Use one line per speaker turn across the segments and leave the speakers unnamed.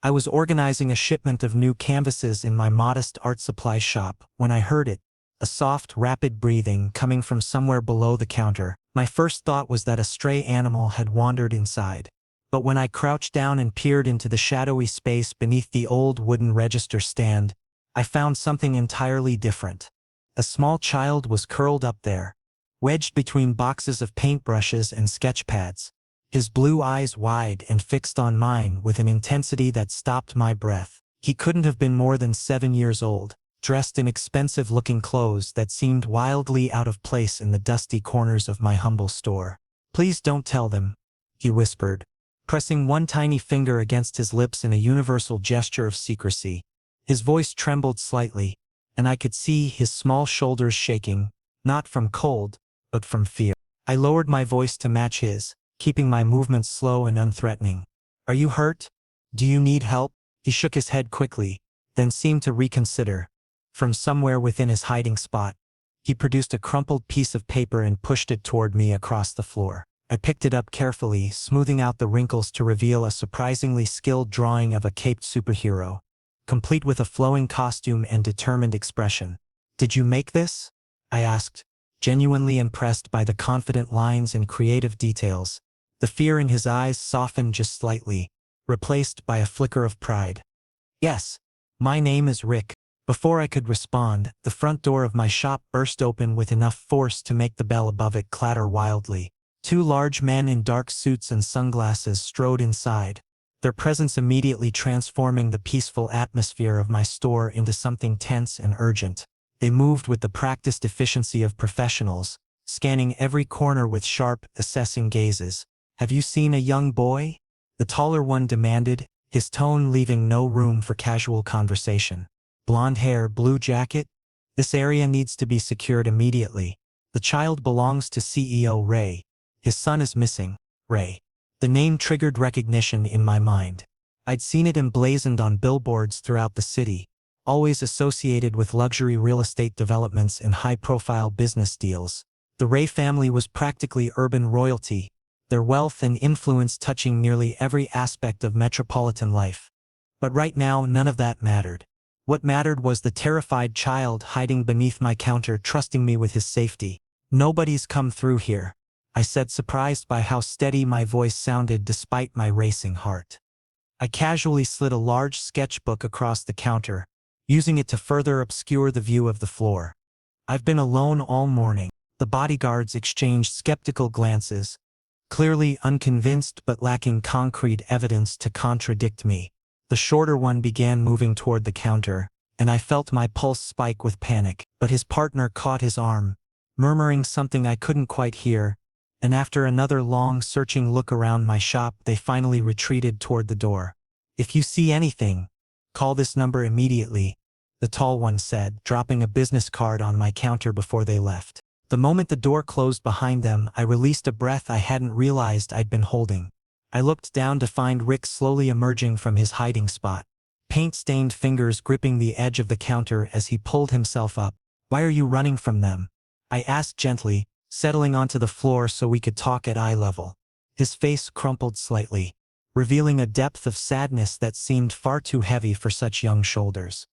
I was organizing a shipment of new canvases in my modest art supply shop when I heard it, a soft, rapid breathing coming from somewhere below the counter. My first thought was that a stray animal had wandered inside. But when I crouched down and peered into the shadowy space beneath the old wooden register stand, I found something entirely different. A small child was curled up there, wedged between boxes of paintbrushes and sketch pads, his blue eyes wide and fixed on mine with an intensity that stopped my breath. He couldn't have been more than 7 years old, dressed in expensive-looking clothes that seemed wildly out of place in the dusty corners of my humble store. "Please don't tell them," he whispered, pressing one tiny finger against his lips in a universal gesture of secrecy. His voice trembled slightly, and I could see his small shoulders shaking, not from cold, but from fear. I lowered my voice to match his, keeping my movements slow and unthreatening. "Are you hurt? Do you need help?" He shook his head quickly, then seemed to reconsider. From somewhere within his hiding spot, he produced a crumpled piece of paper and pushed it toward me across the floor. I picked it up carefully, smoothing out the wrinkles to reveal a surprisingly skilled drawing of a caped superhero, complete with a flowing costume and determined expression. "Did you make this?" I asked, genuinely impressed by the confident lines and creative details. The fear in his eyes softened just slightly, replaced by a flicker of pride. "Yes. My name is Rick." Before I could respond, the front door of my shop burst open with enough force to make the bell above it clatter wildly. 2 large men in dark suits and sunglasses strode inside, their presence immediately transforming the peaceful atmosphere of my store into something tense and urgent. They moved with the practiced efficiency of professionals, scanning every corner with sharp, assessing gazes. "Have you seen a young boy?" the taller one demanded, his tone leaving no room for casual conversation. "Blonde hair, blue jacket? This area needs to be secured immediately. The child belongs to CEO Ray. His son is missing." Ray. The name triggered recognition in my mind. I'd seen it emblazoned on billboards throughout the city, always associated with luxury real estate developments and high-profile business deals. The Ray family was practically urban royalty, their wealth and influence touching nearly every aspect of metropolitan life. But right now, none of that mattered. What mattered was the terrified child hiding beneath my counter, trusting me with his safety. "Nobody's come through here," I said, surprised by how steady my voice sounded despite my racing heart. I casually slid a large sketchbook across the counter, using it to further obscure the view of the floor. "I've been alone all morning." The bodyguards exchanged skeptical glances, clearly unconvinced but lacking concrete evidence to contradict me. The shorter one began moving toward the counter, and I felt my pulse spike with panic. But his partner caught his arm, murmuring something I couldn't quite hear, and after another long, searching look around my shop, they finally retreated toward the door. "If you see anything, call this number immediately," the tall one said, dropping a business card on my counter before they left. The moment the door closed behind them, I released a breath I hadn't realized I'd been holding. I looked down to find Rick slowly emerging from his hiding spot, paint-stained fingers gripping the edge of the counter as he pulled himself up. "Why are you running from them?" I asked gently, settling onto the floor so we could talk at eye level. His face crumpled slightly, revealing a depth of sadness that seemed far too heavy for such young shoulders.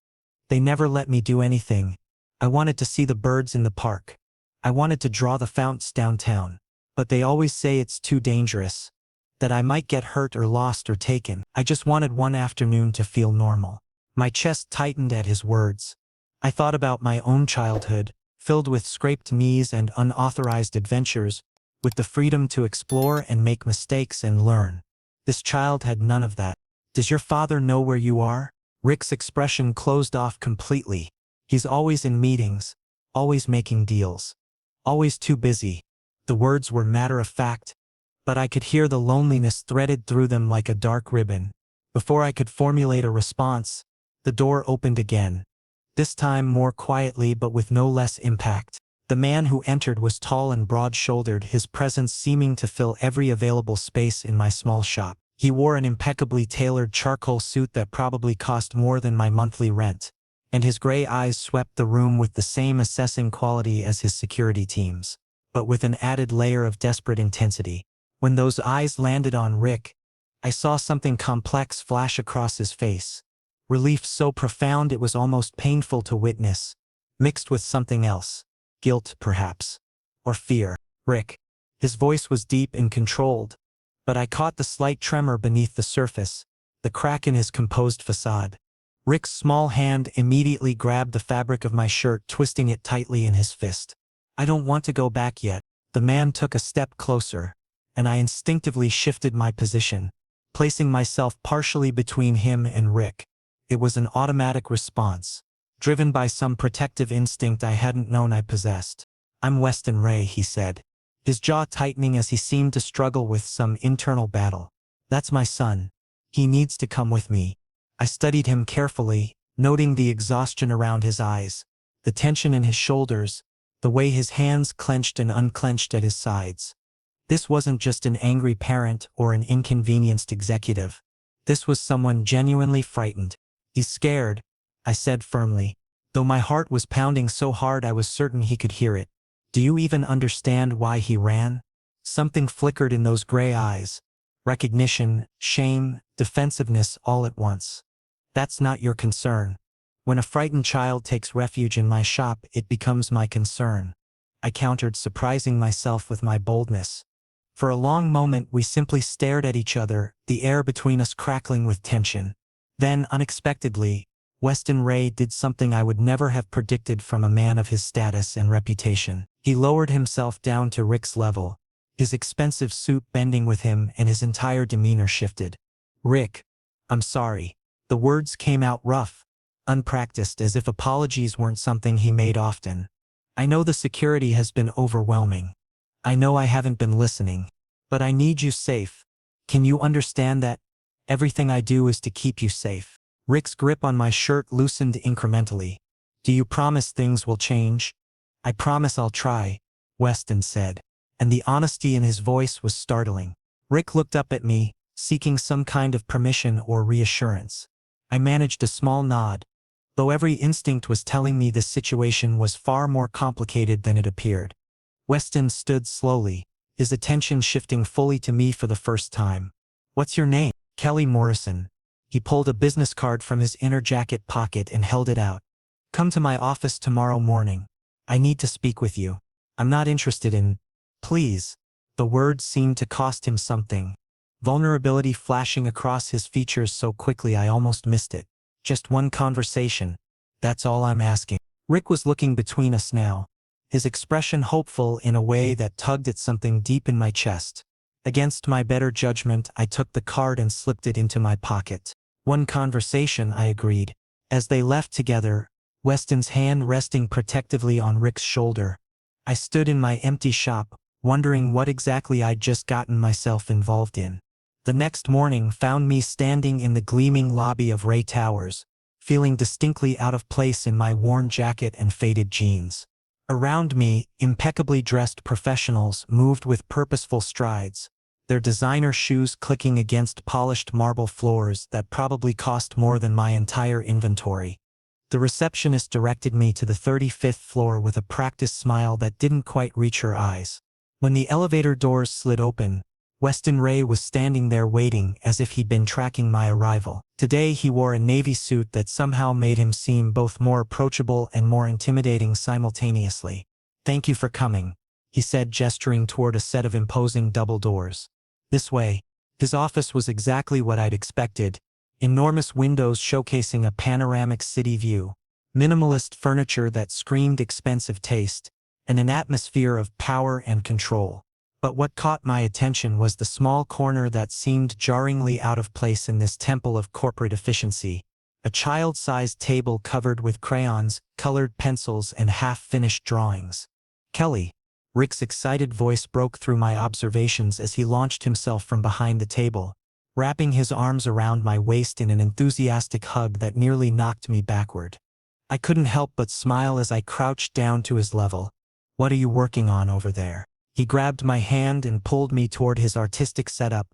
"They never let me do anything. I wanted to see the birds in the park. I wanted to draw the fountains downtown. But they always say it's too dangerous, that I might get hurt or lost or taken. I just wanted one afternoon to feel normal." My chest tightened at his words. I thought about my own childhood, filled with scraped knees and unauthorized adventures, with the freedom to explore and make mistakes and learn. This child had none of that. "Does your father know where you are?" Rick's expression closed off completely. "He's always in meetings, always making deals, always too busy." The words were matter-of-fact, but I could hear the loneliness threaded through them like a dark ribbon. Before I could formulate a response, the door opened again, this time more quietly but with no less impact. The man who entered was tall and broad-shouldered, his presence seeming to fill every available space in my small shop. He wore an impeccably tailored charcoal suit that probably cost more than my monthly rent, and his gray eyes swept the room with the same assessing quality as his security teams, but with an added layer of desperate intensity. When those eyes landed on Rick, I saw something complex flash across his face. Relief so profound it was almost painful to witness, mixed with something else. Guilt, perhaps. Or fear. Rick. His voice was deep and controlled, but I caught the slight tremor beneath the surface, the crack in his composed facade. Rick's small hand immediately grabbed the fabric of my shirt, twisting it tightly in his fist. I don't want to go back yet. The man took a step closer, and I instinctively shifted my position, placing myself partially between him and Rick. It was an automatic response, driven by some protective instinct I hadn't known I possessed. "I'm Weston Ray," he said, his jaw tightening as he seemed to struggle with some internal battle. "That's my son. He needs to come with me." I studied him carefully, noting the exhaustion around his eyes, the tension in his shoulders, the way his hands clenched and unclenched at his sides. This wasn't just an angry parent or an inconvenienced executive. This was someone genuinely frightened. "He's scared," I said firmly, though my heart was pounding so hard I was certain he could hear it. "Do you even understand why he ran?" Something flickered in those gray eyes. Recognition, shame, defensiveness all at once. "That's not your concern. When a frightened child takes refuge in my shop, it becomes my concern," I countered, surprising myself with my boldness. For a long moment we simply stared at each other, the air between us crackling with tension. Then, unexpectedly, Weston Ray did something I would never have predicted from a man of his status and reputation. He lowered himself down to Rick's level, his expensive suit bending with him, and his entire demeanor shifted. "Rick, I'm sorry." The words came out rough, unpracticed, as if apologies weren't something he made often. "I know the security has been overwhelming. I know I haven't been listening. But I need you safe. Can you understand that? Everything I do is to keep you safe." Rick's grip on my shirt loosened incrementally. "Do you promise things will change?" "I promise I'll try," Weston said, and the honesty in his voice was startling. Rick looked up at me, seeking some kind of permission or reassurance. I managed a small nod, though every instinct was telling me this situation was far more complicated than it appeared. Weston stood slowly, his attention shifting fully to me for the first time. "What's your name?" "Kelly Morrison." He pulled a business card from his inner jacket pocket and held it out. "Come to my office tomorrow morning. I need to speak with you. I'm not interested in—" "Please." The words seemed to cost him something, vulnerability flashing across his features so quickly I almost missed it. "Just one conversation. That's all I'm asking." Rick was looking between us now, his expression hopeful in a way that tugged at something deep in my chest. Against my better judgment, I took the card and slipped it into my pocket. "One conversation," I agreed. As they left together, Weston's hand resting protectively on Rick's shoulder, I stood in my empty shop, wondering what exactly I'd just gotten myself involved in. The next morning found me standing in the gleaming lobby of Ray Towers, feeling distinctly out of place in my worn jacket and faded jeans. Around me, impeccably dressed professionals moved with purposeful strides, their designer shoes clicking against polished marble floors that probably cost more than my entire inventory. The receptionist directed me to the 35th floor with a practiced smile that didn't quite reach her eyes. When the elevator doors slid open, Weston Ray was standing there waiting as if he'd been tracking my arrival. Today he wore a navy suit that somehow made him seem both more approachable and more intimidating simultaneously. "Thank you for coming," he said, gesturing toward a set of imposing double doors. "This way." His office was exactly what I'd expected, enormous windows showcasing a panoramic city view, minimalist furniture that screamed expensive taste, and an atmosphere of power and control. But what caught my attention was the small corner that seemed jarringly out of place in this temple of corporate efficiency. A child-sized table covered with crayons, colored pencils, and half-finished drawings. "Kelly." Rick's excited voice broke through my observations as he launched himself from behind the table, wrapping his arms around my waist in an enthusiastic hug that nearly knocked me backward. I couldn't help but smile as I crouched down to his level. "What are you working on over there?" He grabbed my hand and pulled me toward his artistic setup,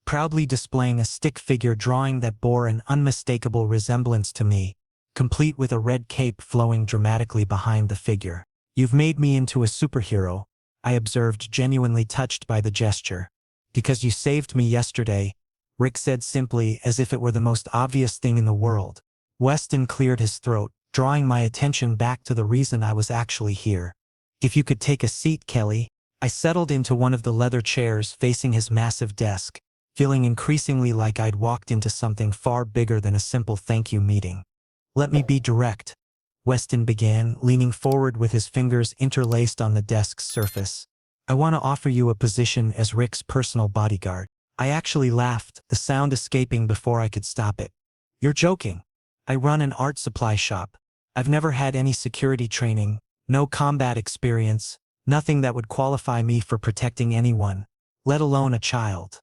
proudly displaying a stick figure drawing that bore an unmistakable resemblance to me, complete with a red cape flowing dramatically behind the figure. "You've made me into a superhero," I observed, genuinely touched by the gesture. "Because you saved me yesterday," Rick said simply, as if it were the most obvious thing in the world. Weston cleared his throat, drawing my attention back to the reason I was actually here. If you could take a seat, Kelly. I settled into one of the leather chairs facing his massive desk, feeling increasingly like I'd walked into something far bigger than a simple thank you meeting. Let me be direct, Weston began, leaning forward with his fingers interlaced on the desk's surface. I want to offer you a position as Rick's personal bodyguard. I actually laughed, the sound escaping before I could stop it. You're joking. I run an art supply shop. I've never had any security training, no combat experience, nothing that would qualify me for protecting anyone, let alone a child.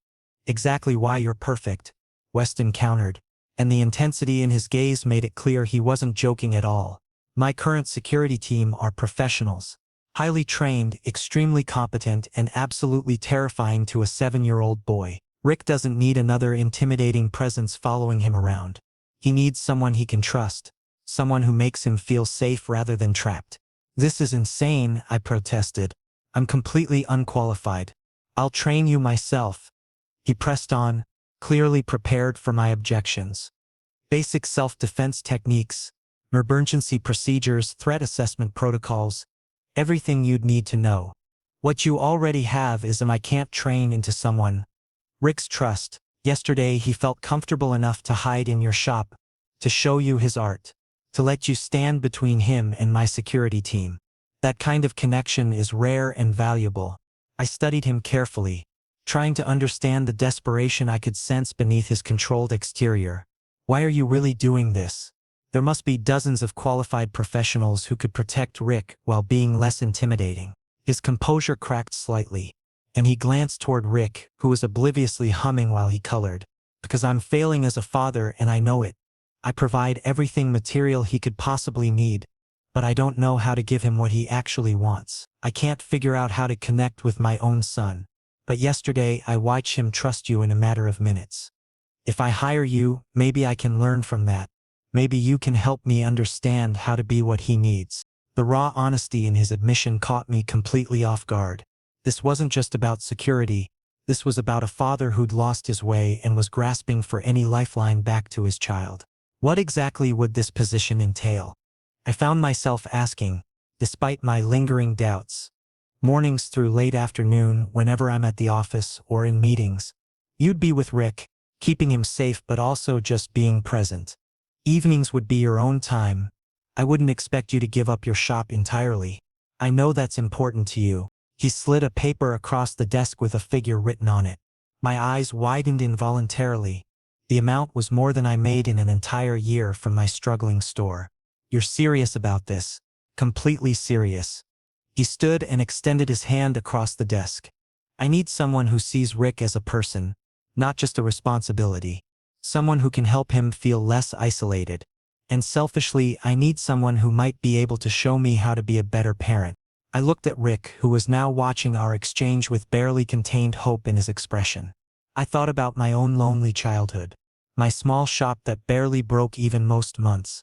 Exactly why you're perfect, Weston countered, and the intensity in his gaze made it clear he wasn't joking at all. My current security team are professionals, highly trained, extremely competent, and absolutely terrifying to a 7-year-old boy. Rick doesn't need another intimidating presence following him around. He needs someone he can trust, someone who makes him feel safe rather than trapped. This is insane, I protested. I'm completely unqualified. I'll train you myself. He pressed on, clearly prepared for my objections. Basic self-defense techniques, emergency procedures, threat assessment protocols, everything you'd need to know. What you already have is I can't train into someone. Rick's trust. Yesterday he felt comfortable enough to hide in your shop, to show you his art, to let you stand between him and my security team. That kind of connection is rare and valuable. I studied him carefully, trying to understand the desperation I could sense beneath his controlled exterior. Why are you really doing this? There must be dozens of qualified professionals who could protect Rick while being less intimidating. His composure cracked slightly, and he glanced toward Rick, who was obliviously humming while he colored. Because I'm failing as a father and I know it. I provide everything material he could possibly need, but I don't know how to give him what he actually wants. I can't figure out how to connect with my own son. But yesterday I watched him trust you in a matter of minutes. If I hire you, maybe I can learn from that. Maybe you can help me understand how to be what he needs. The raw honesty in his admission caught me completely off guard. This wasn't just about security. This was about a father who'd lost his way and was grasping for any lifeline back to his child. What exactly would this position entail? I found myself asking, despite my lingering doubts. Mornings through late afternoon, whenever I'm at the office or in meetings. You'd be with Rick, keeping him safe but also just being present. Evenings would be your own time. I wouldn't expect you to give up your shop entirely. I know that's important to you. He slid a paper across the desk with a figure written on it. My eyes widened involuntarily. The amount was more than I made in an entire year from my struggling store. You're serious about this? Completely serious. He stood and extended his hand across the desk. I need someone who sees Rick as a person, not just a responsibility. Someone who can help him feel less isolated. And selfishly, I need someone who might be able to show me how to be a better parent. I looked at Rick, who was now watching our exchange with barely contained hope in his expression. I thought about my own lonely childhood, my small shop that barely broke even most months,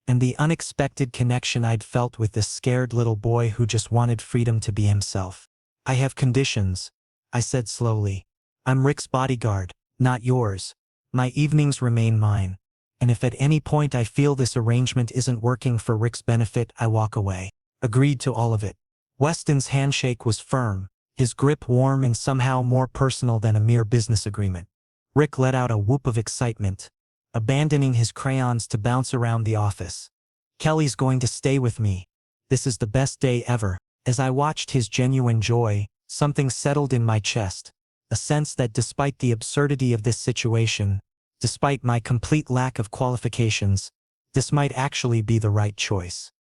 and the unexpected connection I'd felt with this scared little boy who just wanted freedom to be himself. I have conditions, I said slowly. I'm Rick's bodyguard, not yours. My evenings remain mine, and if at any point I feel this arrangement isn't working for Rick's benefit, I walk away. Agreed to all of it. Weston's handshake was firm, his grip warm and somehow more personal than a mere business agreement. Rick let out a whoop of excitement, abandoning his crayons to bounce around the office. Kelly's going to stay with me. This is the best day ever. As I watched his genuine joy, something settled in my chest, a sense that despite the absurdity of this situation, despite my complete lack of qualifications, this might actually be the right choice.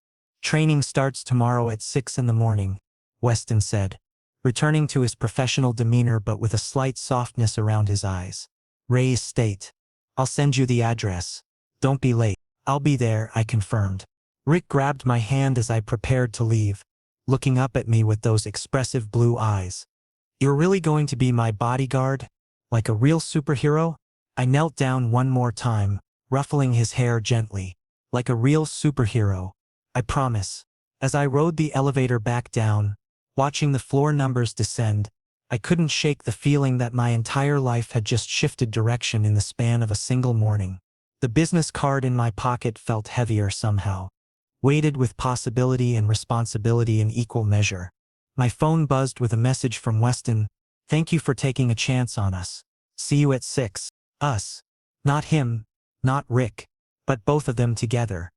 Training starts tomorrow at 6 in the morning, Weston said, returning to his professional demeanor but with a slight softness around his eyes. Ray's State. I'll send you the address. Don't be late. I'll be there, I confirmed. Rick grabbed my hand as I prepared to leave, looking up at me with those expressive blue eyes. You're really going to be my bodyguard? Like a real superhero? I knelt down one more time, ruffling his hair gently. Like a real superhero. I promise. As I rode the elevator back down, watching the floor numbers descend, I couldn't shake the feeling that my entire life had just shifted direction in the span of a single morning. The business card in my pocket felt heavier somehow, weighted with possibility and responsibility in equal measure. My phone buzzed with a message from Weston. "Thank you for taking a chance on us. See you at 6. Us. Not him, not Rick, but both of them together.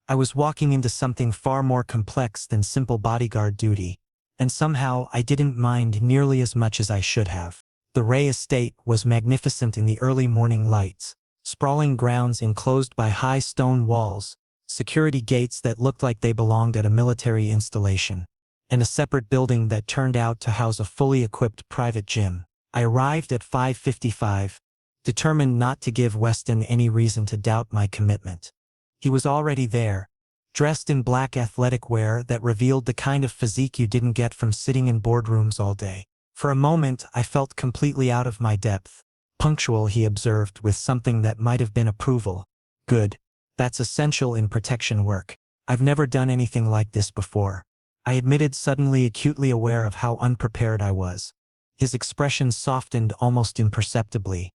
I was walking into something far more complex than simple bodyguard duty, and somehow I didn't mind nearly as much as I should have. The Ray estate was magnificent in the early morning lights, sprawling grounds enclosed by high stone walls, security gates that looked like they belonged at a military installation, and a separate building that turned out to house a fully equipped private gym. I arrived at 5:55, determined not to give Weston any reason to doubt my commitment. He was already there, dressed in black athletic wear that revealed the kind of physique you didn't get from sitting in boardrooms all day. For a moment, I felt completely out of my depth. "Punctual," he observed with something that might have been approval. "Good. That's essential in protection work. I've never done anything like this before," I admitted, suddenly acutely aware of how unprepared I was. His expression softened almost imperceptibly.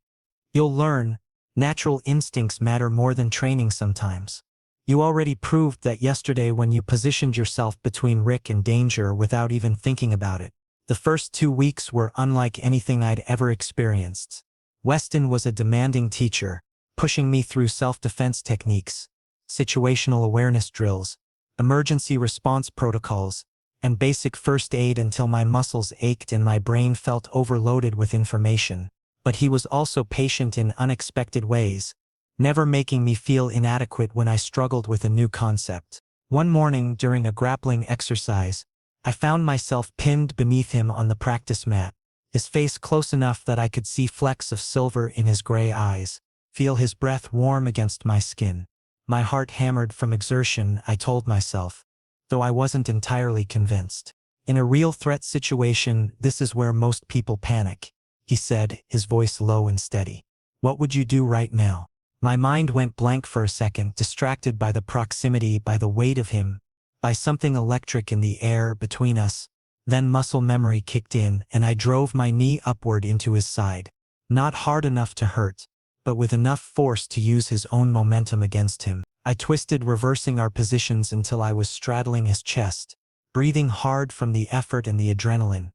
"You'll learn. Natural instincts matter more than training sometimes. You already proved that yesterday when you positioned yourself between Rick and danger without even thinking about it. The first 2 weeks were unlike anything I'd ever experienced." Weston was a demanding teacher, pushing me through self-defense techniques, situational awareness drills, emergency response protocols, and basic first aid until my muscles ached and my brain felt overloaded with information. But he was also patient in unexpected ways, never making me feel inadequate when I struggled with a new concept. One morning during a grappling exercise, I found myself pinned beneath him on the practice mat, his face close enough that I could see flecks of silver in his gray eyes, feel his breath warm against my skin. My heart hammered from exertion, I told myself, though I wasn't entirely convinced. "In a real threat situation, this is where most people panic," he said, his voice low and steady. "What would you do right now?" My mind went blank for a second, distracted by the proximity, by the weight of him, by something electric in the air between us. Then muscle memory kicked in, and I drove my knee upward into his side. Not hard enough to hurt, but with enough force to use his own momentum against him. I twisted, reversing our positions until I was straddling his chest, breathing hard from the effort and the adrenaline.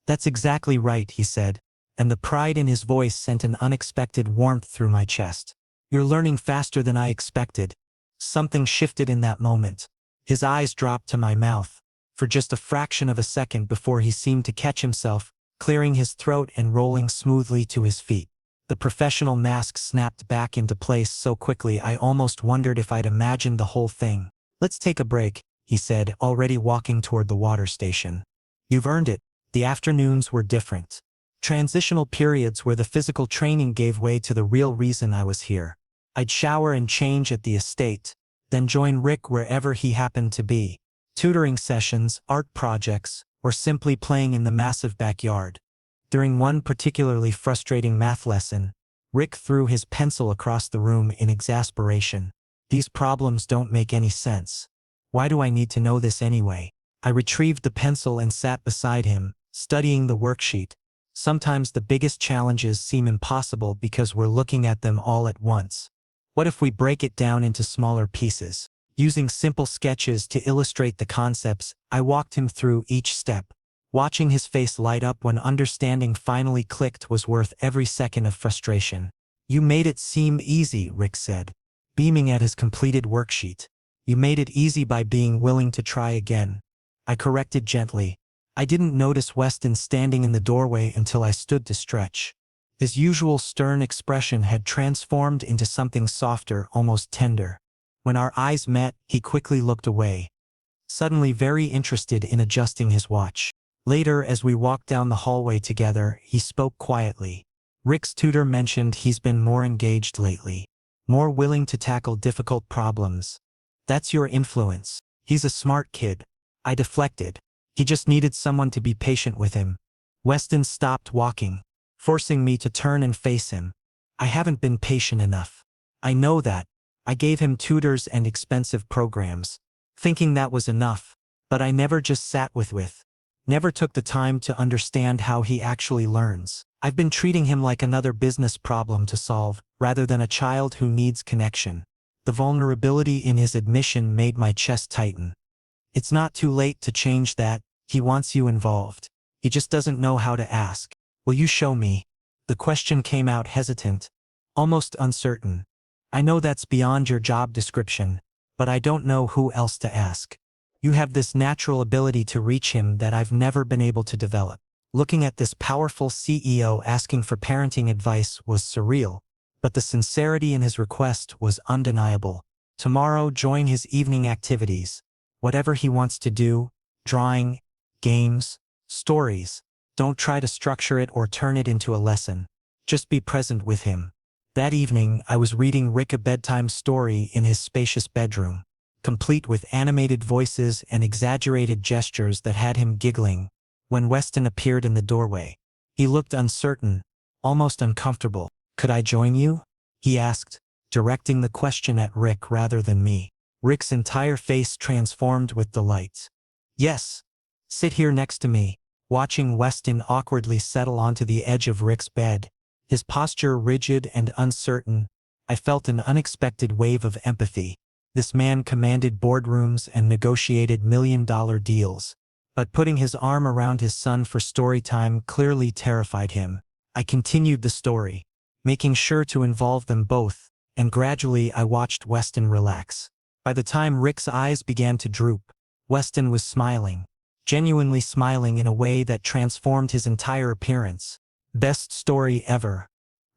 "That's exactly right," he said, and the pride in his voice sent an unexpected warmth through my chest. "You're learning faster than I expected." Something shifted in that moment. His eyes dropped to my mouth, for just a fraction of a second before he seemed to catch himself, clearing his throat and rolling smoothly to his feet. The professional mask snapped back into place so quickly I almost wondered if I'd imagined the whole thing. "Let's take a break," he said, already walking toward the water station. "You've earned it." The afternoons were different. Transitional periods where the physical training gave way to the real reason I was here. I'd shower and change at the estate, then join Rick wherever he happened to be. Tutoring sessions, art projects, or simply playing in the massive backyard. During one particularly frustrating math lesson, Rick threw his pencil across the room in exasperation. "These problems don't make any sense. Why do I need to know this anyway?" I retrieved the pencil and sat beside him, studying the worksheet. Sometimes the biggest challenges seem impossible because we're looking at them all at once. What if we break it down into smaller pieces? Using simple sketches to illustrate the concepts, I walked him through each step. Watching his face light up when understanding finally clicked was worth every second of frustration. "You made it seem easy," Rick said, beaming at his completed worksheet. "You made it easy by being willing to try again," I corrected gently. I didn't notice Weston standing in the doorway until I stood to stretch. His usual stern expression had transformed into something softer, almost tender. When our eyes met, he quickly looked away, suddenly very interested in adjusting his watch. Later, as we walked down the hallway together, he spoke quietly. "Rick's tutor mentioned he's been more engaged lately, more willing to tackle difficult problems. That's your influence. He's a smart kid." I deflected. "He just needed someone to be patient with him." Weston stopped walking, forcing me to turn and face him. "I haven't been patient enough. I know that. I gave him tutors and expensive programs, thinking that was enough, but I never just sat with. never took the time to understand how he actually learns. I've been treating him like another business problem to solve, rather than a child who needs connection. The vulnerability in his admission made my chest tighten. It's not too late to change that. He wants you involved. He just doesn't know how to ask. Will you show me? The question came out hesitant, almost uncertain. I know that's beyond your job description, but I don't know who else to ask. You have this natural ability to reach him that I've never been able to develop. Looking at this powerful CEO asking for parenting advice was surreal, but the sincerity in his request was undeniable. Tomorrow, join his evening activities. Whatever he wants to do, drawing, games, stories. Don't try to structure it or turn it into a lesson. Just be present with him. That evening, I was reading Rick a bedtime story in his spacious bedroom, complete with animated voices and exaggerated gestures that had him giggling, when Weston appeared in the doorway. He looked uncertain, almost uncomfortable. Could I join you? He asked, directing the question at Rick rather than me. Rick's entire face transformed with delight. Yes. Sit here next to me. Watching Weston awkwardly settle onto the edge of Rick's bed, his posture rigid and uncertain, I felt an unexpected wave of empathy. This man commanded boardrooms and negotiated million-dollar deals, but putting his arm around his son for story time clearly terrified him. I continued the story, making sure to involve them both, and gradually I watched Weston relax. By the time Rick's eyes began to droop, Weston was smiling, genuinely smiling in a way that transformed his entire appearance. Best story ever,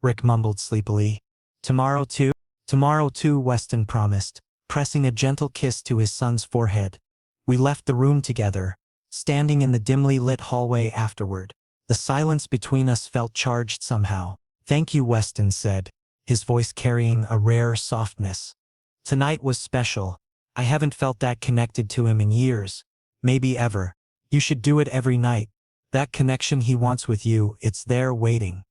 Rick mumbled sleepily. Tomorrow too? Tomorrow too, Weston promised, pressing a gentle kiss to his son's forehead. We left the room together, standing in the dimly lit hallway afterward. The silence between us felt charged somehow. Thank you, Weston said, his voice carrying a rare softness. Tonight was special. I haven't felt that connected to him in years, maybe ever. You should do it every night. That connection he wants with you, it's there waiting.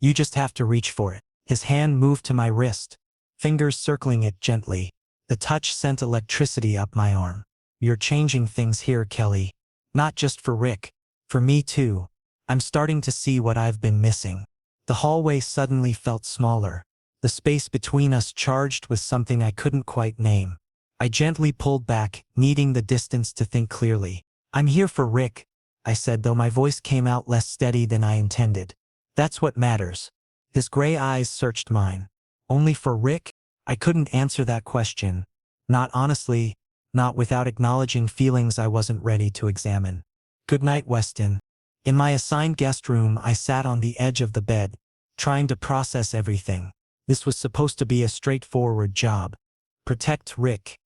You just have to reach for it. His hand moved to my wrist, fingers circling it gently. The touch sent electricity up my arm. You're changing things here, Kelly. Not just for Rick, for me too. I'm starting to see what I've been missing. The hallway suddenly felt smaller, the space between us charged with something I couldn't quite name. I gently pulled back, needing the distance to think clearly. I'm here for Rick, I said, though my voice came out less steady than I intended. That's what matters. His gray eyes searched mine. Only for Rick? I couldn't answer that question. Not honestly, not without acknowledging feelings I wasn't ready to examine. Good night, Weston. In my assigned guest room, I sat on the edge of the bed, trying to process everything. This was supposed to be a straightforward job. Protect Rick.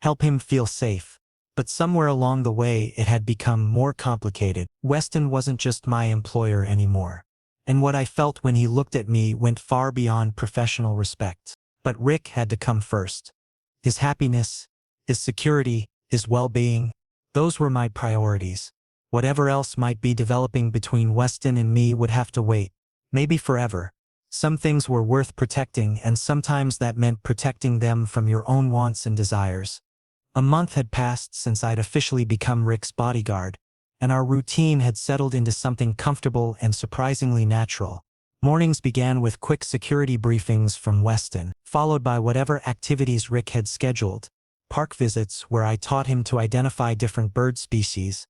Help him feel safe. But somewhere along the way it had become more complicated. Weston wasn't just my employer anymore. And what I felt when he looked at me went far beyond professional respect. But Rick had to come first. His happiness, his security, his well-being, those were my priorities. Whatever else might be developing between Weston and me would have to wait. Maybe forever. Some things were worth protecting, and sometimes that meant protecting them from your own wants and desires. A month had passed since I'd officially become Rick's bodyguard, and our routine had settled into something comfortable and surprisingly natural. Mornings began with quick security briefings from Weston, followed by whatever activities Rick had scheduled. Park visits where I taught him to identify different bird species,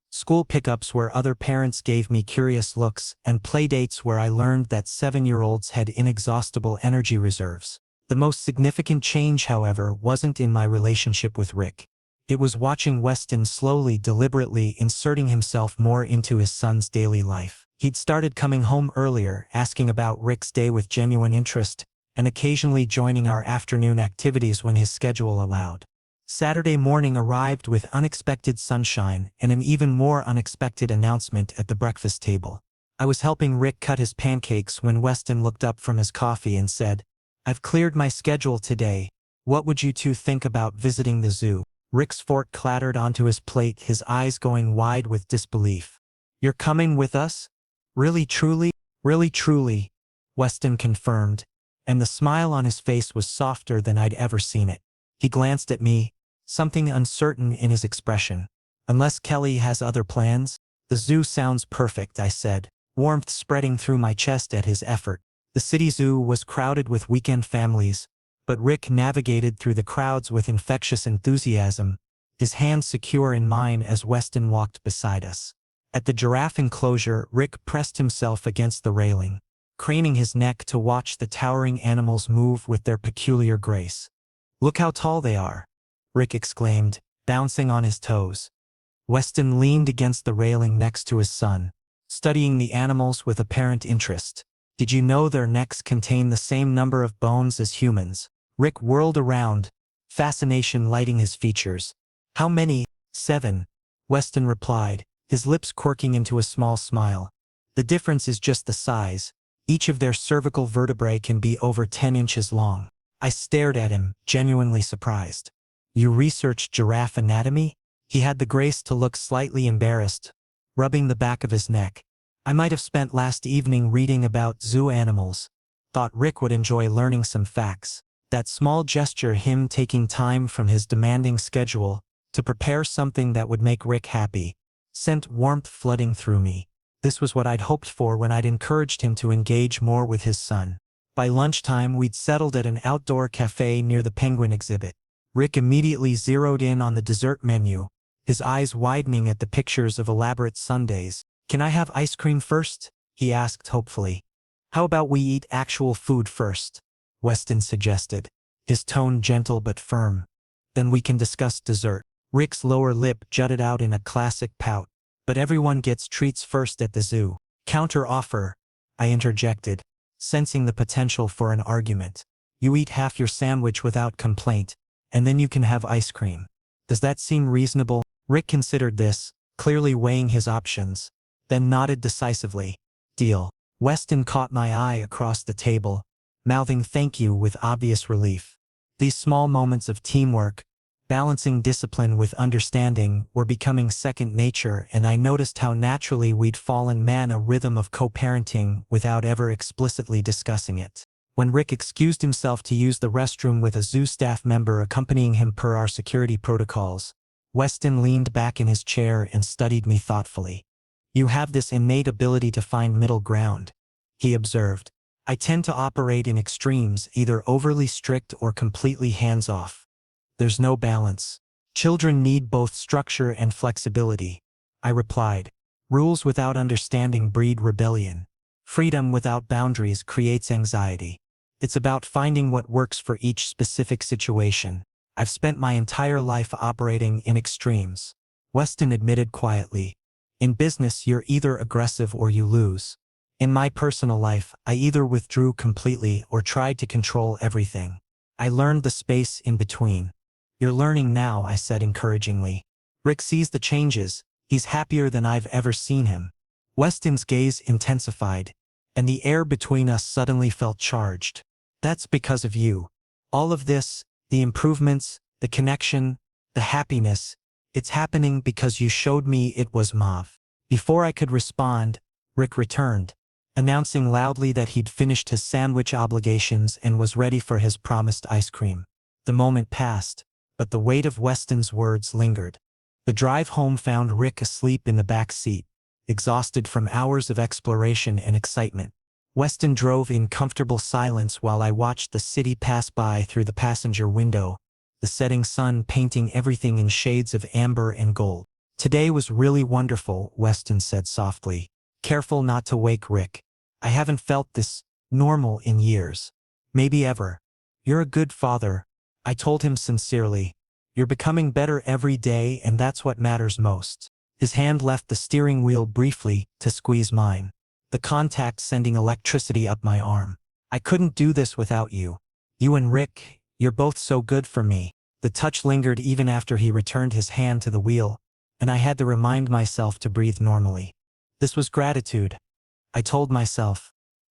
school pickups where other parents gave me curious looks, and play dates where I learned that 7-year-olds had inexhaustible energy reserves. The most significant change, however, wasn't in my relationship with Rick. It was watching Weston slowly, deliberately inserting himself more into his son's daily life. He'd started coming home earlier, asking about Rick's day with genuine interest, and occasionally joining our afternoon activities when his schedule allowed. Saturday morning arrived with unexpected sunshine and an even more unexpected announcement at the breakfast table. I was helping Rick cut his pancakes when Weston looked up from his coffee and said, "I've cleared my schedule today. What would you two think about visiting the zoo?" Rick's fork clattered onto his plate, his eyes going wide with disbelief. "You're coming with us? Really truly?" "Really truly," Weston confirmed, and the smile on his face was softer than I'd ever seen it. He glanced at me, something uncertain in his expression. "Unless Kelly has other plans?" The zoo sounds perfect, I said, warmth spreading through my chest at his effort. The city zoo was crowded with weekend families, but Rick navigated through the crowds with infectious enthusiasm, his hand secure in mine as Weston walked beside us. At the giraffe enclosure, Rick pressed himself against the railing, craning his neck to watch the towering animals move with their peculiar grace. "Look how tall they are," Rick exclaimed, bouncing on his toes. Weston leaned against the railing next to his son, studying the animals with apparent interest. "Did you know their necks contain the same number of bones as humans?" Rick whirled around, fascination lighting his features. "How many?" "7," Weston replied, his lips quirking into a small smile. "The difference is just the size. Each of their cervical vertebrae can be over 10 inches long." I stared at him, genuinely surprised. "You researched giraffe anatomy?" He had the grace to look slightly embarrassed, rubbing the back of his neck. "I might have spent last evening reading about zoo animals. Thought Rick would enjoy learning some facts." That small gesture, him taking time from his demanding schedule to prepare something that would make Rick happy, sent warmth flooding through me. This was what I'd hoped for when I'd encouraged him to engage more with his son. By lunchtime, we'd settled at an outdoor cafe near the penguin exhibit. Rick immediately zeroed in on the dessert menu, his eyes widening at the pictures of elaborate sundaes. "Can I have ice cream first?" he asked hopefully. "How about we eat actual food first?" Weston suggested, his tone gentle but firm. "Then we can discuss dessert." Rick's lower lip jutted out in a classic pout. "But everyone gets treats first at the zoo." "Counter offer," I interjected, sensing the potential for an argument. "You eat half your sandwich without complaint, and then you can have ice cream. Does that seem reasonable?" Rick considered this, clearly weighing his options, then nodded decisively. "Deal." Weston caught my eye across the table, mouthing thank you with obvious relief. These small moments of teamwork, balancing discipline with understanding, were becoming second nature, and I noticed how naturally we'd fallen man a rhythm of co-parenting without ever explicitly discussing it. When Rick excused himself to use the restroom with a zoo staff member accompanying him per our security protocols, Weston leaned back in his chair and studied me thoughtfully. "You have this innate ability to find middle ground," he observed. "I tend to operate in extremes, either overly strict or completely hands-off. There's no balance. Children need both structure and flexibility," I replied. "Rules without understanding breed rebellion. Freedom without boundaries creates anxiety. It's about finding what works for each specific situation. I've spent my entire life operating in extremes," Weston admitted quietly. "In business, you're either aggressive or you lose. In my personal life, I either withdrew completely or tried to control everything. I learned the space in between." "You're learning now," I said encouragingly. "Rick sees the changes. He's happier than I've ever seen him." Weston's gaze intensified, and the air between us suddenly felt charged. "That's because of you. All of this, the improvements, the connection, the happiness, it's happening because you showed me it was Mav." Before I could respond, Rick returned, announcing loudly that he'd finished his sandwich obligations and was ready for his promised ice cream. The moment passed, but the weight of Weston's words lingered. The drive home found Rick asleep in the back seat, exhausted from hours of exploration and excitement. Weston drove in comfortable silence while I watched the city pass by through the passenger window, the setting sun painting everything in shades of amber and gold. "Today was really wonderful," Weston said softly, careful not to wake Rick. "I haven't felt this normal in years. Maybe ever." "You're a good father," I told him sincerely. "You're becoming better every day, and that's what matters most." His hand left the steering wheel briefly to squeeze mine, the contact sending electricity up my arm. "I couldn't do this without you. You and Rick, you're both so good for me." The touch lingered even after he returned his hand to the wheel, and I had to remind myself to breathe normally. This was gratitude, I told myself.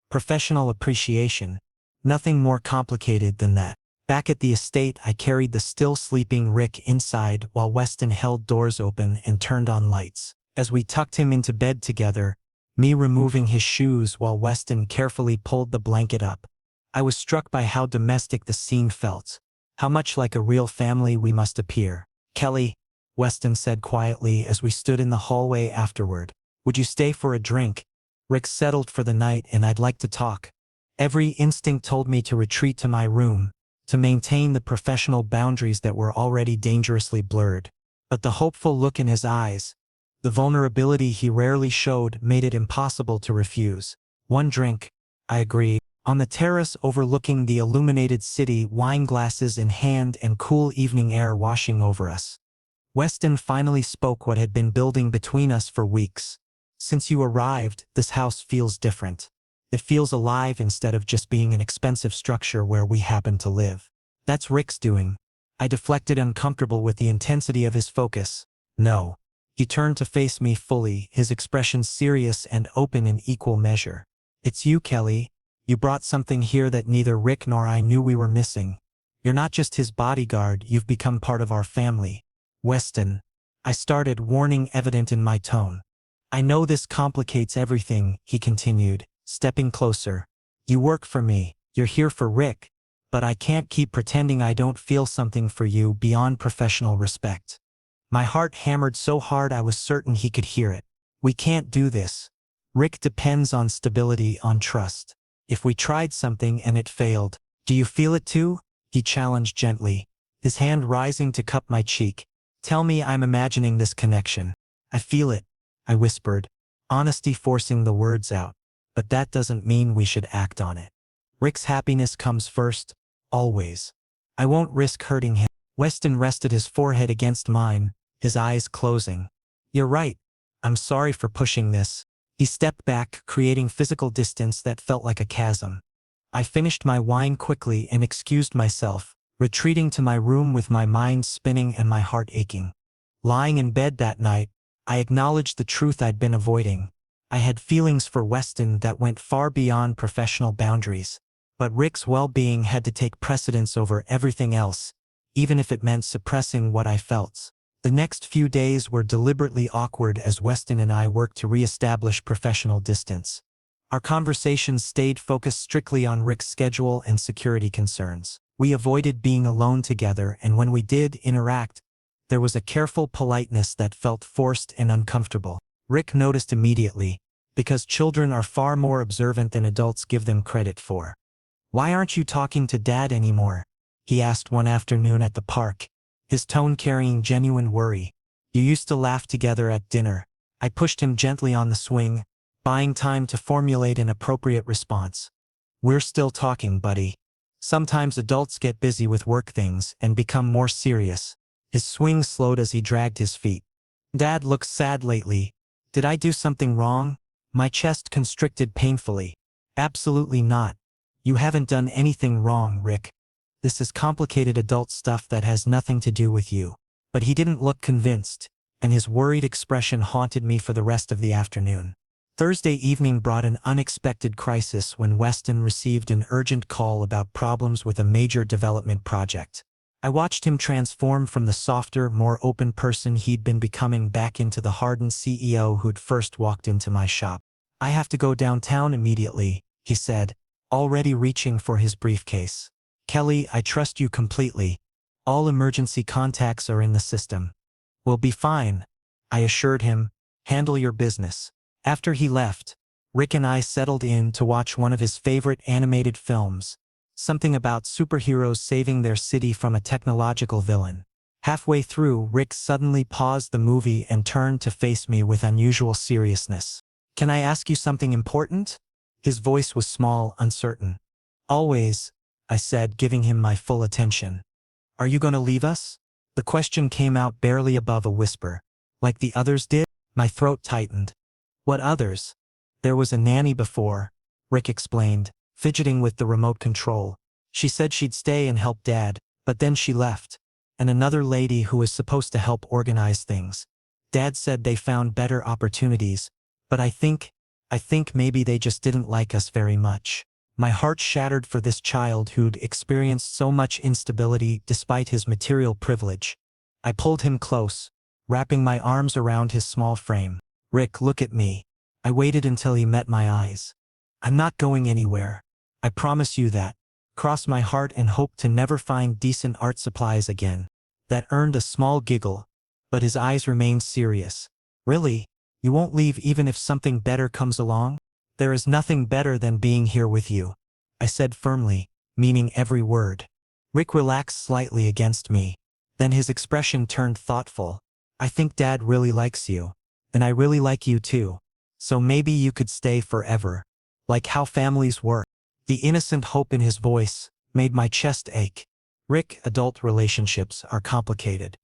Professional appreciation. Nothing more complicated than that. Back at the estate, I carried the still sleeping Rick inside while Weston held doors open and turned on lights. As we tucked him into bed together, me removing his shoes while Weston carefully pulled the blanket up, I was struck by how domestic the scene felt. How much like a real family we must appear. "Kelly," Weston said quietly as we stood in the hallway afterward, Would you stay for a drink? Rick settled for the night and I'd like to talk. Every instinct told me to retreat to my room, to maintain the professional boundaries that were already dangerously blurred. But the hopeful look in his eyes, the vulnerability he rarely showed, made it impossible to refuse. One drink, I agreed. On the terrace overlooking the illuminated city, wine glasses in hand and cool evening air washing over us, Weston finally spoke what had been building between us for weeks. Since you arrived, this house feels different. It feels alive instead of just being an expensive structure where we happen to live. That's Rick's doing. I deflected, uncomfortable with the intensity of his focus. No. He turned to face me fully, his expression serious and open in equal measure. It's you, Kelly. You brought something here that neither Rick nor I knew we were missing. You're not just his bodyguard, you've become part of our family. Weston. I started, warning evident in my tone. I know this complicates everything, he continued, stepping closer. You work for me, you're here for Rick, but I can't keep pretending I don't feel something for you beyond professional respect. My heart hammered so hard I was certain he could hear it. We can't do this. Rick depends on stability, on trust. If we tried something and it failed, do you feel it too? He challenged gently, his hand rising to cup my cheek. Tell me I'm imagining this connection. I feel it, I whispered, honesty forcing the words out. But that doesn't mean we should act on it. Rick's happiness comes first, always. I won't risk hurting him. Weston rested his forehead against mine, his eyes closing. You're right. I'm sorry for pushing this. He stepped back, creating physical distance that felt like a chasm. I finished my wine quickly and excused myself, retreating to my room with my mind spinning and my heart aching. Lying in bed that night, I acknowledged the truth I'd been avoiding. I had feelings for Weston that went far beyond professional boundaries. But Rick's well-being had to take precedence over everything else, even if it meant suppressing what I felt. The next few days were deliberately awkward as Weston and I worked to re-establish professional distance. Our conversations stayed focused strictly on Rick's schedule and security concerns. We avoided being alone together, and when we did interact, there was a careful politeness that felt forced and uncomfortable. Rick noticed immediately, because children are far more observant than adults give them credit for. Why aren't you talking to Dad anymore? He asked one afternoon at the park, his tone carrying genuine worry. You used to laugh together at dinner. I pushed him gently on the swing, buying time to formulate an appropriate response. We're still talking, buddy. Sometimes adults get busy with work things and become more serious. His swing slowed as he dragged his feet. Dad looks sad lately. Did I do something wrong? My chest constricted painfully. Absolutely not. You haven't done anything wrong, Rick. This is complicated adult stuff that has nothing to do with you. But he didn't look convinced, and his worried expression haunted me for the rest of the afternoon. Thursday evening brought an unexpected crisis when Weston received an urgent call about problems with a major development project. I watched him transform from the softer, more open person he'd been becoming back into the hardened CEO who'd first walked into my shop. I have to go downtown immediately, he said, already reaching for his briefcase. Kelly, I trust you completely. All emergency contacts are in the system. We'll be fine, I assured him. Handle your business. After he left, Rick and I settled in to watch one of his favorite animated films, something about superheroes saving their city from a technological villain. Halfway through, Rick suddenly paused the movie and turned to face me with unusual seriousness. Can I ask you something important? His voice was small, uncertain. Always, I said, giving him my full attention. Are you going to leave us? The question came out barely above a whisper. Like the others did? My throat tightened. What others? There was a nanny before, Rick explained, fidgeting with the remote control. She said she'd stay and help Dad, but then she left. And another lady who was supposed to help organize things. Dad said they found better opportunities, but I think maybe they just didn't like us very much. My heart shattered for this child who'd experienced so much instability despite his material privilege. I pulled him close, wrapping my arms around his small frame. Rick, look at me. I waited until he met my eyes. I'm not going anywhere. I promise you that. Cross my heart and hope to never find decent art supplies again. That earned a small giggle, but his eyes remained serious. Really? You won't leave even if something better comes along? There is nothing better than being here with you, I said firmly, meaning every word. Rick relaxed slightly against me. Then his expression turned thoughtful. I think Dad really likes you. And I really like you too. So maybe you could stay forever. Like how families work. The innocent hope in his voice made my chest ache. Rick, adult relationships are complicated.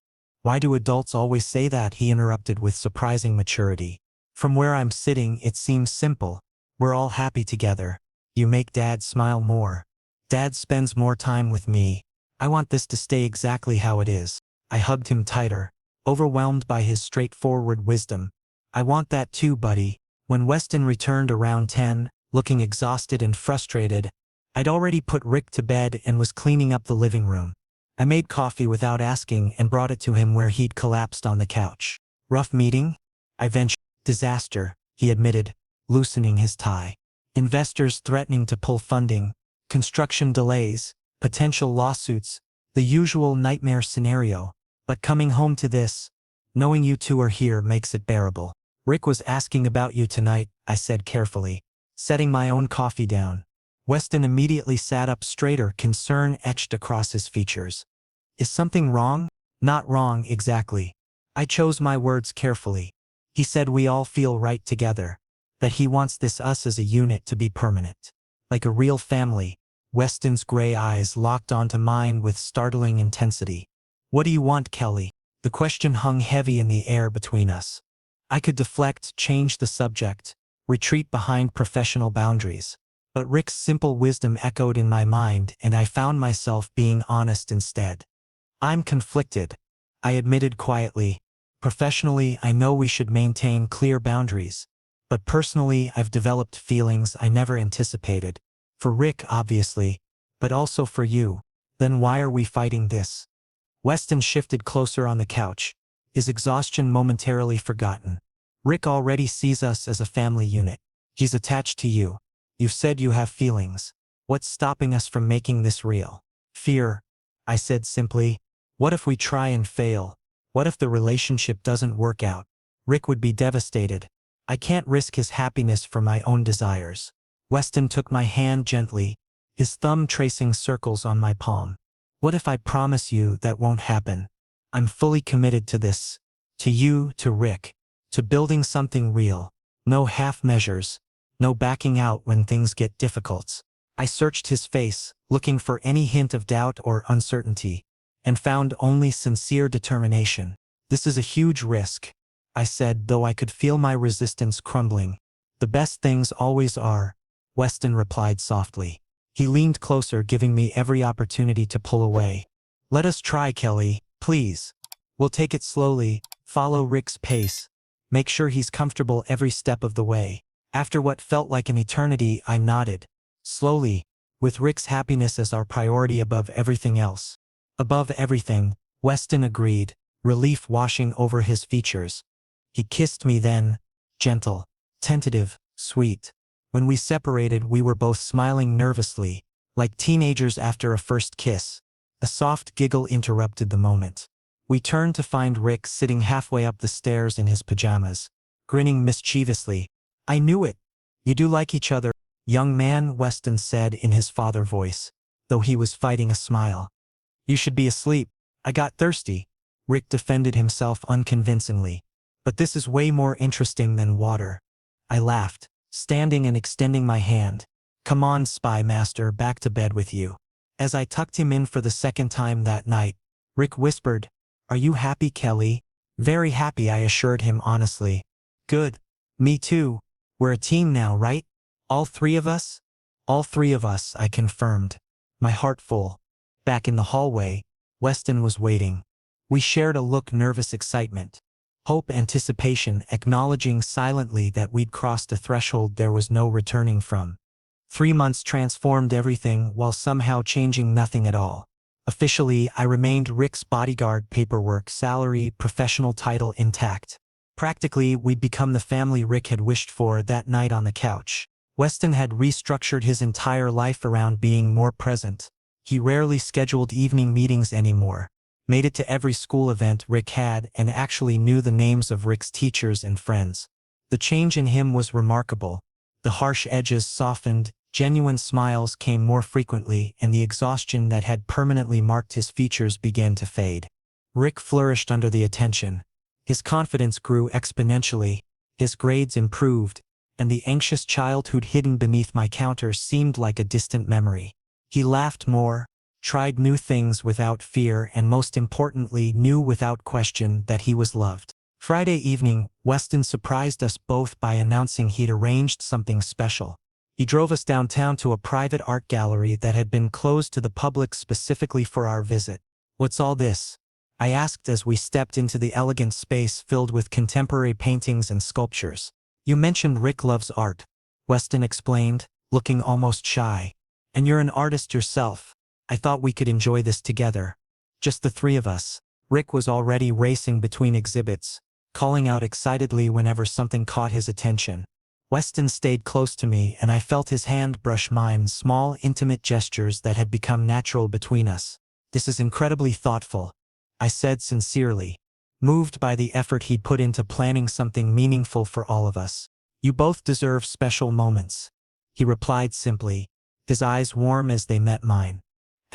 Why do adults always say that? He interrupted with surprising maturity. From where I'm sitting, it seems simple. We're all happy together. You make Dad smile more. Dad spends more time with me. I want this to stay exactly how it is. I hugged him tighter, overwhelmed by his straightforward wisdom. I want that too, buddy. When Weston returned around 10, looking exhausted and frustrated, I'd already put Rick to bed and was cleaning up the living room. I made coffee without asking and brought it to him where he'd collapsed on the couch. Rough meeting? I ventured. Disaster, he admitted, loosening his tie. Investors threatening to pull funding, construction delays, potential lawsuits, the usual nightmare scenario. But coming home to this, knowing you two are here makes it bearable. Rick was asking about you tonight, I said carefully, setting my own coffee down. Weston immediately sat up straighter, concern etched across his features. Is something wrong? Not wrong exactly. I chose my words carefully. He said we all feel right together. That he wants us as a unit to be permanent. Like a real family. Weston's gray eyes locked onto mine with startling intensity. What do you want, Kelly? The question hung heavy in the air between us. I could deflect, change the subject, retreat behind professional boundaries. But Rick's simple wisdom echoed in my mind, and I found myself being honest instead. I'm conflicted, I admitted quietly. Professionally, I know we should maintain clear boundaries. But personally, I've developed feelings I never anticipated. For Rick, obviously, but also for you. Then why are we fighting this? Weston shifted closer on the couch, his exhaustion momentarily forgotten. Rick already sees us as a family unit. He's attached to you. You've said you have feelings. What's stopping us from making this real? Fear, I said simply. What if we try and fail? What if the relationship doesn't work out? Rick would be devastated. I can't risk his happiness for my own desires. Weston took my hand gently, his thumb tracing circles on my palm. What if I promise you that won't happen? I'm fully committed to this. To you, to Rick. To building something real. No half measures. No backing out when things get difficult. I searched his face, looking for any hint of doubt or uncertainty, and found only sincere determination. This is a huge risk, I said, though I could feel my resistance crumbling. The best things always are, Weston replied softly. He leaned closer, giving me every opportunity to pull away. Let us try, Kelly, please. We'll take it slowly, follow Rick's pace. Make sure he's comfortable every step of the way. After what felt like an eternity, I nodded. Slowly, with Rick's happiness as our priority above everything else. Above everything, Weston agreed, relief washing over his features. He kissed me then, gentle, tentative, sweet. When we separated, we were both smiling nervously, like teenagers after a first kiss. A soft giggle interrupted the moment. We turned to find Rick sitting halfway up the stairs in his pajamas, grinning mischievously. I knew it. You do like each other, young man, Weston said in his father voice, though he was fighting a smile. You should be asleep. I got thirsty. Rick defended himself unconvincingly. But this is way more interesting than water. I laughed, standing and extending my hand. Come on, spy master, back to bed with you. As I tucked him in for the second time that night, Rick whispered, Are you happy, Kelly? Very happy, I assured him honestly. Good. Me too. We're a team now, right? All three of us? All three of us, I confirmed, my heart full. Back in the hallway, Weston was waiting. We shared a look, nervous excitement. Hope, anticipation, acknowledging silently that we'd crossed a threshold there was no returning from. 3 months transformed everything while somehow changing nothing at all. Officially, I remained Rick's bodyguard, paperwork, salary, professional title intact. Practically, we'd become the family Rick had wished for that night on the couch. Weston had restructured his entire life around being more present. He rarely scheduled evening meetings anymore. Made it to every school event Rick had and actually knew the names of Rick's teachers and friends. The change in him was remarkable. The harsh edges softened, genuine smiles came more frequently, and the exhaustion that had permanently marked his features began to fade. Rick flourished under the attention. His confidence grew exponentially, his grades improved, and the anxious childhood hidden beneath my counter seemed like a distant memory. He laughed more, tried new things without fear, and most importantly knew without question that he was loved. Friday evening, Weston surprised us both by announcing he'd arranged something special. He drove us downtown to a private art gallery that had been closed to the public specifically for our visit. "What's all this?" I asked as we stepped into the elegant space filled with contemporary paintings and sculptures. "You mentioned Rick loves art," Weston explained, looking almost shy. "And you're an artist yourself. I thought we could enjoy this together. Just the three of us." Rick was already racing between exhibits, calling out excitedly whenever something caught his attention. Weston stayed close to me, and I felt his hand brush mine, small, intimate gestures that had become natural between us. "This is incredibly thoughtful," I said sincerely, moved by the effort he'd put into planning something meaningful for all of us. "You both deserve special moments," he replied simply, his eyes warm as they met mine.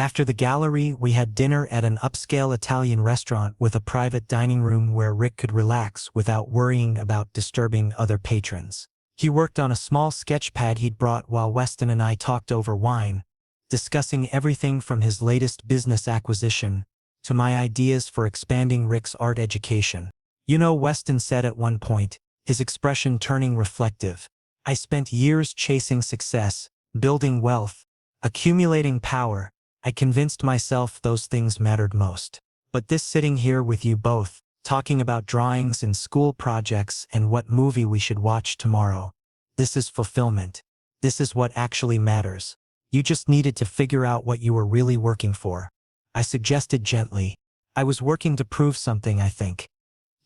After the gallery, we had dinner at an upscale Italian restaurant with a private dining room where Rick could relax without worrying about disturbing other patrons. He worked on a small sketch pad he'd brought while Weston and I talked over wine, discussing everything from his latest business acquisition to my ideas for expanding Rick's art education. "You know," Weston said at one point, his expression turning reflective, "I spent years chasing success, building wealth, accumulating power. I convinced myself those things mattered most. But this sitting here with you both, talking about drawings and school projects and what movie we should watch tomorrow, this is fulfillment. This is what actually matters. You just needed to figure out what you were really working for," I suggested gently. "I was working to prove something, I think.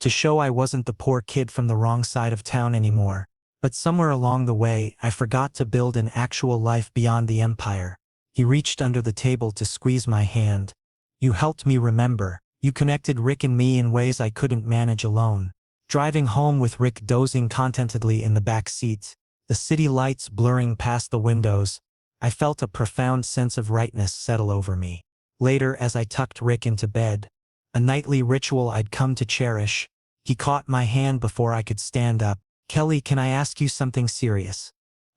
To show I wasn't the poor kid from the wrong side of town anymore. But somewhere along the way, I forgot to build an actual life beyond the empire." He reached under the table to squeeze my hand. "You helped me remember. You connected Rick and me in ways I couldn't manage alone." Driving home with Rick dozing contentedly in the back seat, the city lights blurring past the windows, I felt a profound sense of rightness settle over me. Later, as I tucked Rick into bed, a nightly ritual I'd come to cherish, he caught my hand before I could stand up. "Kelly, can I ask you something serious?"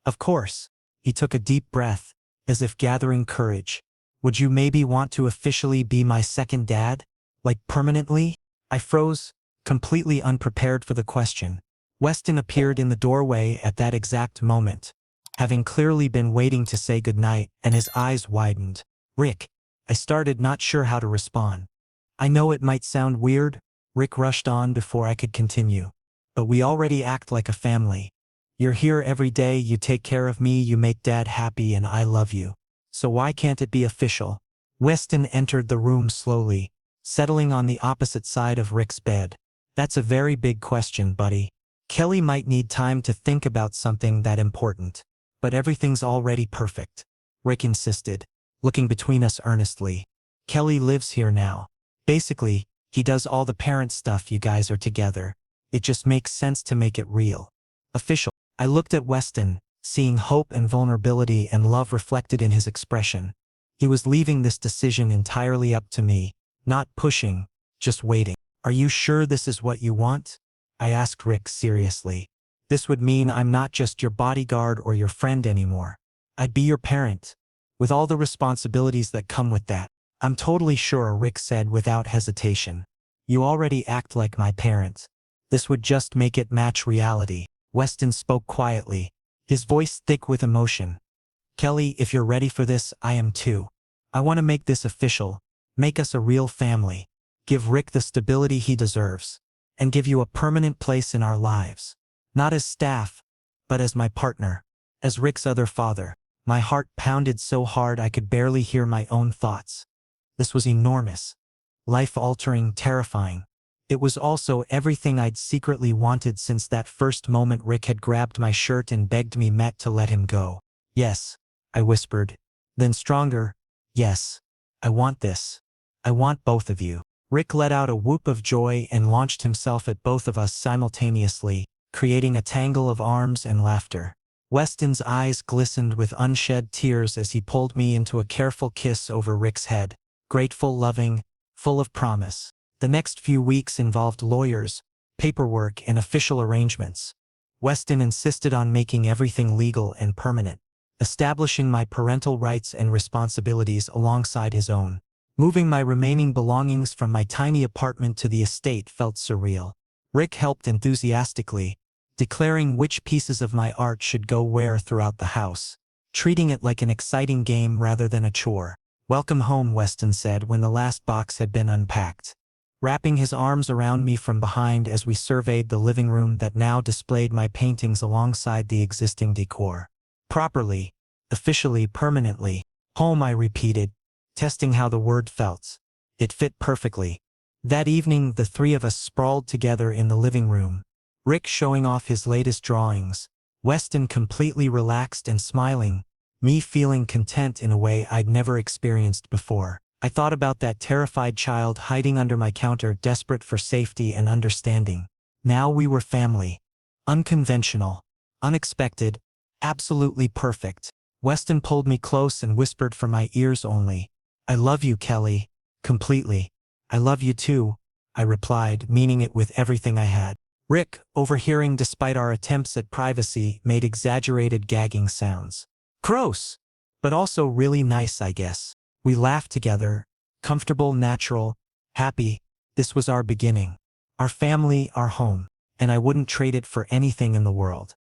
"Of course." He took a deep breath, as if gathering courage. "Would you maybe want to officially be my second dad? Like permanently?" I froze, completely unprepared for the question. Weston appeared in the doorway at that exact moment, having clearly been waiting to say goodnight, and his eyes widened. "Rick," I started, not sure how to respond. "I know it might sound weird," Rick rushed on before I could continue, "but we already act like a family. You're here every day, you take care of me, you make Dad happy, and I love you. So why can't it be official?" Weston entered the room slowly, settling on the opposite side of Rick's bed. "That's a very big question, buddy. Kelly might need time to think about something that important. But everything's already perfect," Rick insisted, looking between us earnestly. "Kelly lives here now. Basically, he does all the parent stuff. You guys are together. It just makes sense to make it real. Official." I looked at Weston, seeing hope and vulnerability and love reflected in his expression. He was leaving this decision entirely up to me, not pushing, just waiting. "Are you sure this is what you want?" I asked Rick seriously. "This would mean I'm not just your bodyguard or your friend anymore. I'd be your parent, with all the responsibilities that come with that." "I'm totally sure," Rick said without hesitation. "You already act like my parent. This would just make it match reality." Weston spoke quietly, his voice thick with emotion. "Kelly, if you're ready for this, I am too. I want to make this official, make us a real family, give Rick the stability he deserves, and give you a permanent place in our lives. Not as staff, but as my partner, as Rick's other father." My heart pounded so hard I could barely hear my own thoughts. This was enormous, life-altering, terrifying. It was also everything I'd secretly wanted since that first moment Rick had grabbed my shirt and begged me not to let him go. "Yes," I whispered. Then stronger, "Yes, I want this. I want both of you." Rick let out a whoop of joy and launched himself at both of us simultaneously, creating a tangle of arms and laughter. Weston's eyes glistened with unshed tears as he pulled me into a careful kiss over Rick's head, grateful, loving, full of promise. The next few weeks involved lawyers, paperwork, and official arrangements. Weston insisted on making everything legal and permanent, establishing my parental rights and responsibilities alongside his own. Moving my remaining belongings from my tiny apartment to the estate felt surreal. Rick helped enthusiastically, declaring which pieces of my art should go where throughout the house, treating it like an exciting game rather than a chore. "Welcome home," Weston said when the last box had been unpacked, wrapping his arms around me from behind as we surveyed the living room that now displayed my paintings alongside the existing decor. "Properly, officially, permanently home," I repeated, testing how the word felt. It fit perfectly. That evening, the three of us sprawled together in the living room, Rick showing off his latest drawings, Weston completely relaxed and smiling, me feeling content in a way I'd never experienced before. I thought about that terrified child hiding under my counter, desperate for safety and understanding. Now we were family. Unconventional, unexpected, absolutely perfect. Weston pulled me close and whispered for my ears only, "I love you, Kelly, completely." "I love you too," I replied, meaning it with everything I had. Rick, overhearing despite our attempts at privacy, made exaggerated gagging sounds. Gross, but also really nice, I guess. We laughed together, comfortable, natural, happy. This was our beginning. Our family, our home. And I wouldn't trade it for anything in the world.